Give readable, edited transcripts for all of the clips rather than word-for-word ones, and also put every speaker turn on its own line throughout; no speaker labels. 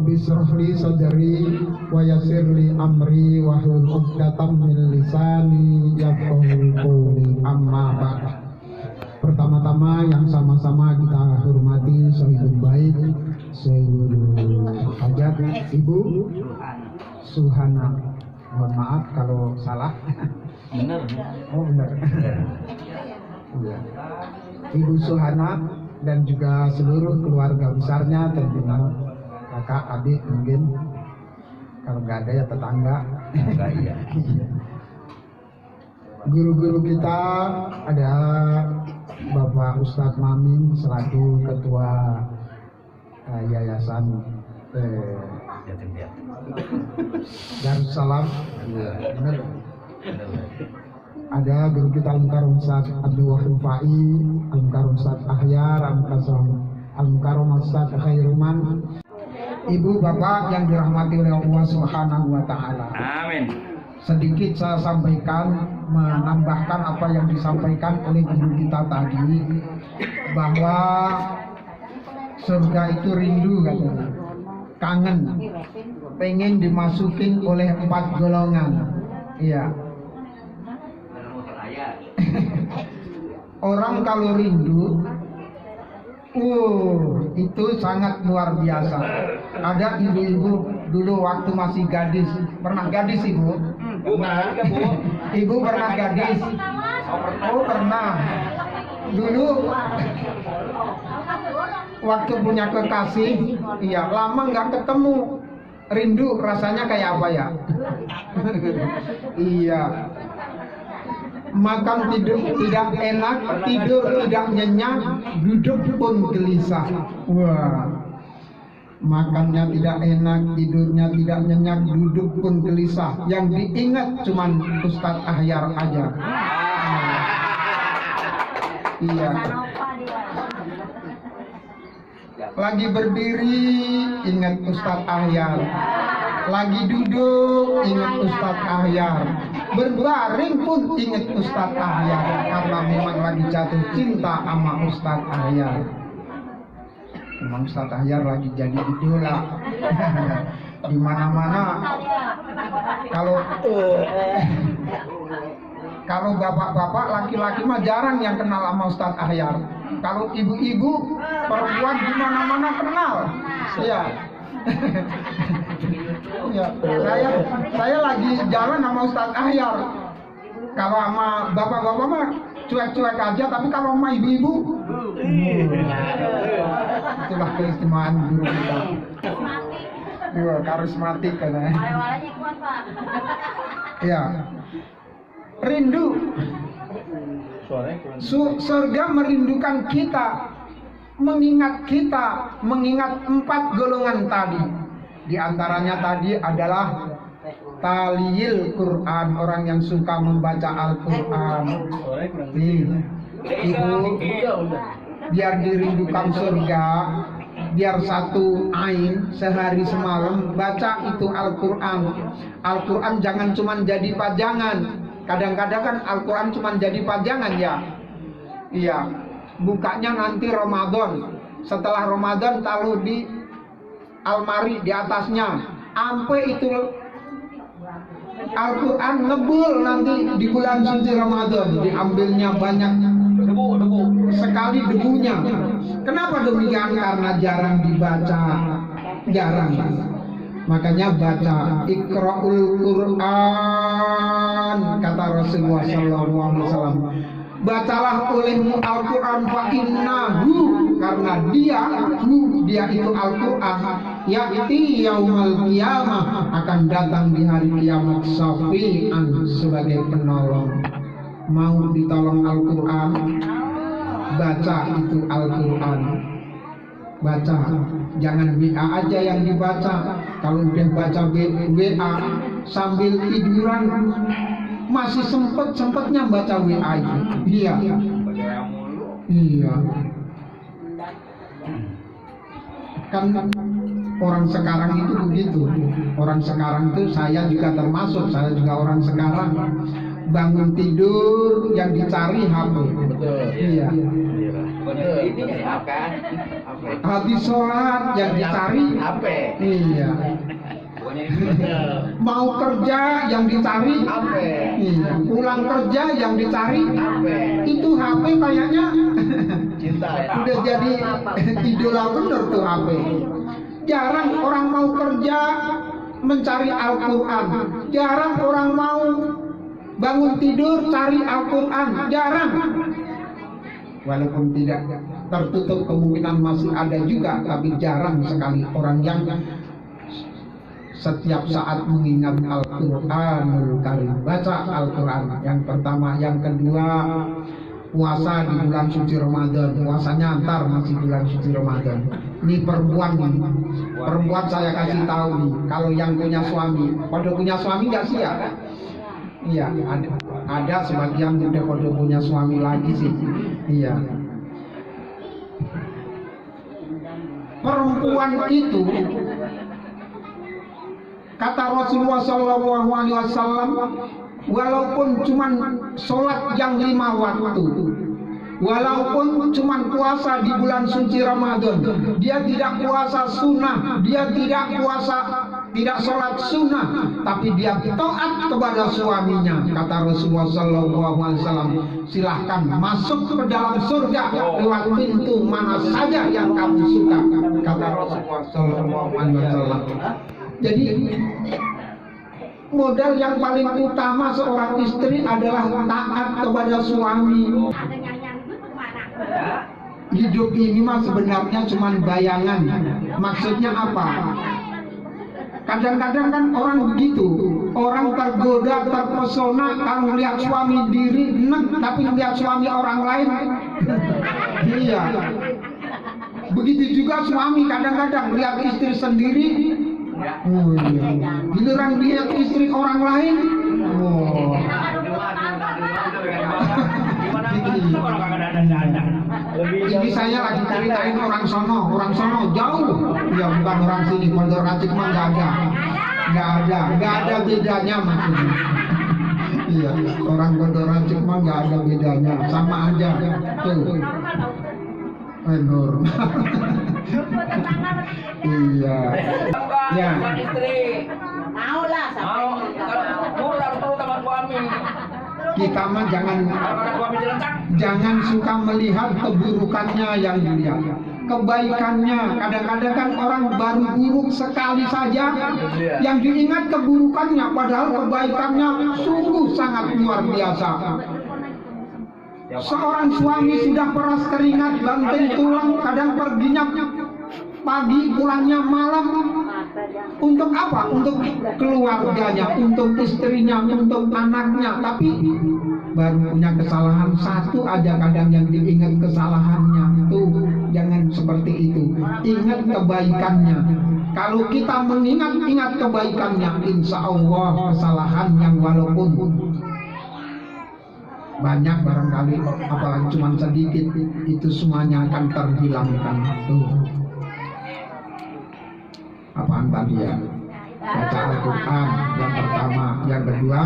Rabbi shrahli sadri wa yassirli amri wahlul 'uqdatam min lisani yafqahu qawli. Amma ba'd. Pertama-tama yang sama-sama kita hormati Sohibul Bait, Sohibul Hajat, Ibu Suhana. Mohon maaf kalau salah.
Benar.
Oh benar. Iya. Ibu Suhana dan juga seluruh keluarga besarnya, tentunya kakak, adik, mungkin kalau nggak ada ya tetangga.
Iya.
Guru-guru kita ada Bapak Ustadz Mamin selaku ketua Yayasan Darussalam. Benar. Ada guru kita Al-Mukarram Ustadz Abdul Wahid Fa'i, Al-Mukarram Ustadz Ahyar, Al-Mukarram Ustadz Khairuman. Ibu bapak yang dirahmati oleh Allah Subhanahu wa Ta'ala.
Amin.
Sedikit saya sampaikan, menambahkan apa yang disampaikan oleh guru kita tadi, bahwa surga itu rindu katanya, kangen, pengen dimasukin oleh 4 golongan. Iya. Orang kalau rindu, itu sangat luar biasa. Ada ibu-ibu dulu waktu masih gadis, pernah gadis ibu? Pernah. Ibu pernah gadis? Oh pernah. Dulu waktu punya kekasih, iya lama nggak ketemu, rindu rasanya kayak apa ya? Iya. Makan tidur tidak enak, tidur tidak nyenyak, duduk pun gelisah. Wah, makannya tidak enak, tidurnya tidak nyenyak, duduk pun gelisah. Yang diingat cuman Ustadz Ahyar aja. Iya. Lagi berdiri ingat Ustadz Ahyar, lagi duduk ingat Ustadz Ahyar, berbaring pun ingat Ustadz Ahyar, karena memang lagi jatuh cinta sama Ustadz Ahyar. Memang Ustadz Ahyar lagi jadi idola. Di mana-mana kalau bapak-bapak laki-laki mah jarang yang kenal sama Ustadz Ahyar. Kalau ibu-ibu perempuan di mana-mana kenal. Iya. Ya, saya lagi jalan sama Ustadz Ahyar. Kalau sama bapak-bapak mah cuek-cuek aja, tapi kalau sama ibu-ibu, itulah keistimewaan guru kita. Iya, karismatik katanya. Ya, rindu. Surga merindukan kita, mengingat 4 golongan tadi. Di antaranya tadi adalah taliyil Quran, orang yang suka membaca Al-Quran. Ibu, biar dirindukan surga, biar satu ain sehari semalam baca itu Al-Quran. Al-Quran jangan cuma jadi pajangan. Kadang-kadang kan Al-Quran cuma jadi pajangan ya. Iya, bukanya nanti Ramadan. Setelah Ramadan taruh di almari di atasnya, sampai itu Al-Quran ngebul nanti di bulan suci Ramadan, diambilnya banyak debu sekali debunya. Kenapa demikian? Karena jarang dibaca, jarang. Makanya baca Iqra'ul Quran, kata Rasulullah SAW. Bacalah olehmu Al-Quran fa innahu, karena dia itu Al-Quran, ya'ti yaumal qiyamah, akan datang di hari kiamat syafi'an, sebagai penolong. Mau ditolong Al-Quran, baca itu Al-Quran. Baca, jangan WA aja yang dibaca. Kalau udah baca WA sambil tiduran, masih sempetnya baca WA itu. Iya. Iya. Kan orang sekarang itu begitu. Orang sekarang itu, saya juga termasuk, saya juga orang sekarang. Bangun tidur yang dicari HP.
Betul.
Iya.
Ini apa?
Habis sholat yang dicari
Apa?
iya. Mau kerja yang dicari
Apa?
iya. Pulang kerja yang dicari
Apa?
itu HP kayaknya
Cinta.
udah jadi idola bener tuh HP. Jarang orang mau kerja mencari Al-Quran. Jarang orang mau bangun tidur cari Al-Quran. Jarang. Walaupun tidak tertutup kemungkinan masih ada juga, tapi jarang sekali orang yang setiap saat mengingat Al-Quranul Karim, baca Al-Quran. Yang pertama, yang kedua puasa di bulan suci Ramadan. Puasanya antar masih bulan suci Ramadan. Ini perempuan nih, perempuan saya kasih tahu nih, kalau yang punya suami, pada punya suami nggak sih ya? Iya, ada sebagian udah pada punya suami lagi sih. Iya. Perempuan itu kata Rasulullah SAW, walaupun cuman sholat yang 5 waktu, walaupun cuman puasa di bulan suci Ramadan, dia tidak puasa sunnah, dia tidak sholat sunnah, tapi dia taat kepada suaminya. Kata Rasulullah SAW, silahkan masuk ke dalam surga lewat pintu mana saja yang kamu suka. Kata Rasulullah SAW. Jadi modal yang paling utama seorang istri adalah taat kepada suami. Hidup ini mah sebenarnya cuma bayangan. Maksudnya apa? Kadang-kadang kan orang begitu, orang tergoda, terpesona kalau lihat suami diri, tapi lihat suami orang lain. Iya. Begitu juga suami kadang-kadang lihat istri sendiri. Oh, iya. Giliran lihat istri orang lain. Oh. Ini saya lagi ceritain orang sono jauh, ya bukan orang sini. Pondok Racik mah nggak ada bedanya maksudnya. Iya, orang Pondok Racik mah nggak ada bedanya, sama aja tuh. Nur. Iya. Ya.
Mau lah sampai
Pulang terus sama suami.
Kita mah jangan suka melihat keburukannya yang dilihat, kebaikannya. Kadang-kadang kan orang baru buruk sekali saja yang diingat keburukannya, padahal kebaikannya sungguh sangat luar biasa. Seorang suami sudah peras keringat, banting tulang, kadang perginya pagi, pulangnya malam. Untuk apa? Untuk keluarganya, untuk istrinya, untuk anaknya. Tapi baru punya kesalahan satu aja kadang yang diingat kesalahannya. Tuh, jangan seperti itu. Ingat kebaikannya. Kalau kita mengingat kebaikannya, insya Allah kesalahan yang walaupun banyak barangkali, apalagi cuma sedikit, itu semuanya akan terhilangkan. Tuh. Apaan tadi ya? Baca Al-Quran yang pertama, yang kedua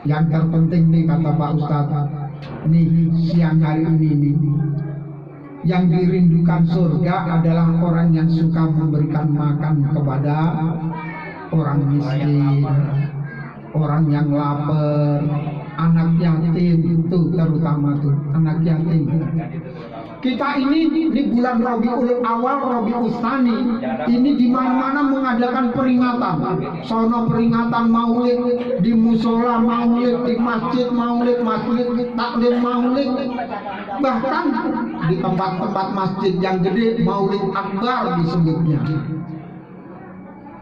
yang terpenting nih kata Pak Ustadz nih siang hari ini nih, yang dirindukan surga adalah orang yang suka memberikan makan kepada orang miskin, orang yang lapar, anak yatim. Tuh terutama tuh anak yatim. Kita ini di bulan Rabiul Awal, Rabiul Tsani, ini di mana-mana mengadakan peringatan. Sono peringatan Maulid, di musola Maulid, di masjid Maulid, taklim Maulid. Bahkan di tempat-tempat masjid yang gede Maulid Akbar disebutnya.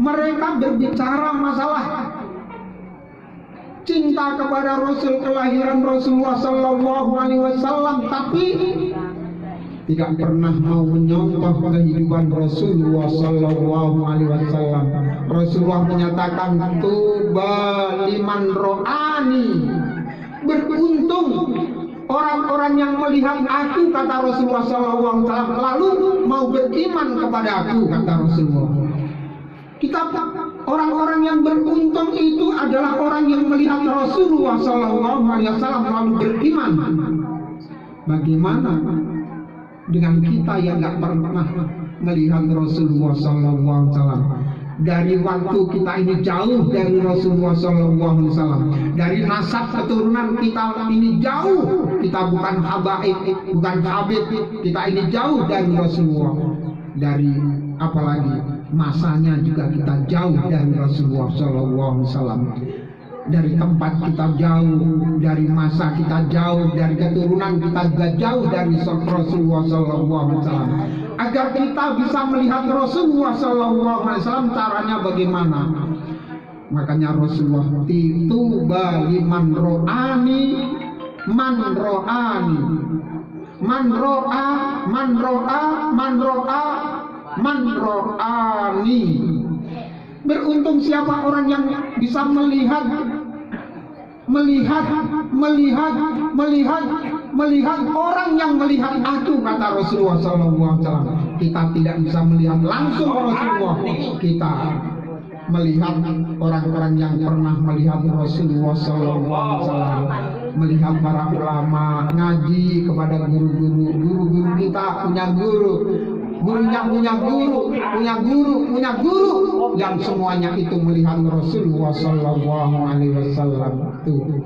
Mereka berbicara masalah cinta kepada Rasul, kelahiran Rasulullah SAW, tapi tidak pernah mau menyontoh kehidupan Rasulullah SAW. Rasulullah menyatakan, tuba liman ro'ani, beruntung orang-orang yang melihat aku, kata Rasulullah SAW, lalu mau beriman kepada aku, kata Rasulullah. Orang-orang yang beruntung itu adalah orang yang melihat Rasulullah SAW lalu beriman. Bagaimana dengan kita yang nggak pernah melihat Rasulullah SAW? Dari waktu kita ini jauh dari Rasulullah SAW, dari nasab keturunan kita ini jauh, kita bukan habaib, bukan habib, kita ini jauh dari Rasulullah. Dari apalagi masanya juga kita jauh dari Rasulullah SAW. Dari tempat kita jauh, dari masa kita jauh, dari keturunan kita juga jauh dari Rasulullah SAW. Agar kita bisa melihat Rasulullah SAW, caranya bagaimana? Makanya Rasulullah itu bali man ro'ani, man ro'ani, man ro'a, man ro'a, man ro'a, man ro'ani. Beruntung siapa orang yang bisa melihat orang yang melihat aku, kata Rasulullah SAW. Kita tidak bisa melihat langsung Rasulullah, kita melihat orang-orang yang pernah melihat Rasulullah SAW, melihat para ulama, ngaji kepada guru-guru kita, punya guru, gurunya punya guru yang semuanya itu melihat Rasulullah SAW. Tuh.